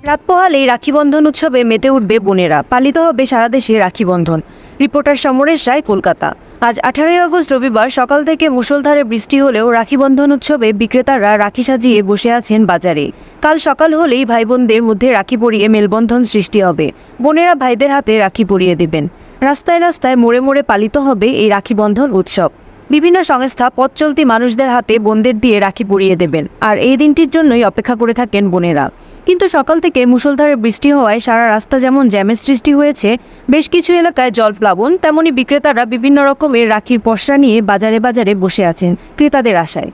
রাত পোহালেই রাখি বন্ধন উৎসবে মেতে উঠবে বোনেরা, পালিত হবে সারা দেশে রাখি বন্ধন। রিপোর্টার সমরেশ রায়, কলকাতা। আজ 18ই আগস্ট রবিবার সকাল থেকে মুষলধারে বৃষ্টি হলেও রাখি বন্ধন উৎসবে বিক্রেতারা রাখি সাজিয়ে বসে আছেন বাজারে। কাল সকাল হলেই ভাই বোনদের মধ্যে রাখি পরিয়ে মেলবন্ধন সৃষ্টি হবে। বোনেরা ভাইদের হাতে রাখি পরিয়ে দেবেন। রাস্তায় রাস্তায় মোড়ে মোড়ে পালিত হবে এই রাখি বন্ধন উৎসব। বিভিন্ন সংস্থা পথ চলতি মানুষদের হাতে বোনদের দিয়ে রাখি পরিয়ে দেবেন, আর এই দিনটির জন্যই অপেক্ষা করে থাকেন বোনেরা। কিন্তু সকাল থেকে মুষলধারে বৃষ্টি হওয়ায় সারা রাস্তা যেমন জ্যামের সৃষ্টি হয়েছে, বেশ কিছু এলাকায় জলপ্লাবন, তেমনি বিক্রেতারা বিভিন্ন রকমের রাখির পসরা নিয়ে বাজারে বাজারে বসে আছেন ক্রেতাদের আশায়।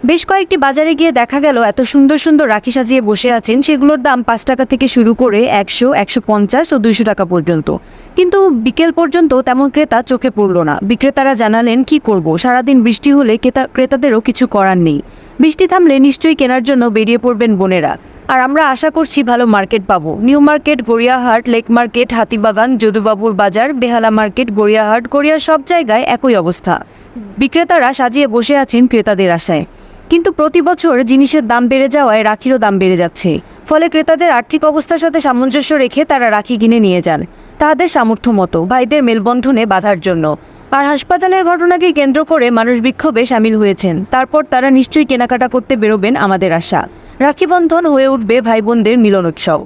বেশ কয়েকটি বাজারে গিয়ে দেখা গেল এত সুন্দর সুন্দর রাখি সাজিয়ে বসে আছেন, সেগুলোর দাম 5 টাকা থেকে শুরু করে 100, 150 ও 200 টাকা পর্যন্ত। কিন্তু বিকেল পর্যন্ত তেমন ক্রেতা চোখে পড়ল না। বিক্রেতারা জানালেন, কি করব, সারাদিন বৃষ্টি হলে ক্রেতাদেরও কিছু করার নেই। বৃষ্টি থামলে নিশ্চয়ই কেনার জন্য বেরিয়ে পড়বেন বোনেরা। আর আমরা আশা করছি ভালো মার্কেট পাবো। New Market, Gariahat, Lake Market, Hatibagan, যদুবাবুর বাজার, বেহালা মার্কেট, গড়িয়াহাট, গড়িয়ার সব জায়গায় একই অবস্থা। বিক্রেতারা সাজিয়ে বসে আছেন ক্রেতাদের আশায়। কিন্তু প্রতি বছর জিনিসের দাম বেড়ে যাওয়ায় রাখিরও দাম বেড়ে যাচ্ছে। ফলে ক্রেতাদের আর্থিক অবস্থার সাথে সামঞ্জস্য রেখে তারা রাখি কিনে নিয়ে যান তাদের সামর্থ্য মতো, ভাইদের মেলবন্ধনে বাধার জন্য। আর হাসপাতালের ঘটনাকে কেন্দ্র করে মানুষ বিক্ষোভে সামিল হয়েছেন। তারপর তারা নিশ্চয়ই কেনাকাটা করতে বেরোবেন আমাদের আশা। রাখি বন্ধন হয়ে উঠবে ভাই বোনদের মিলন উৎসব।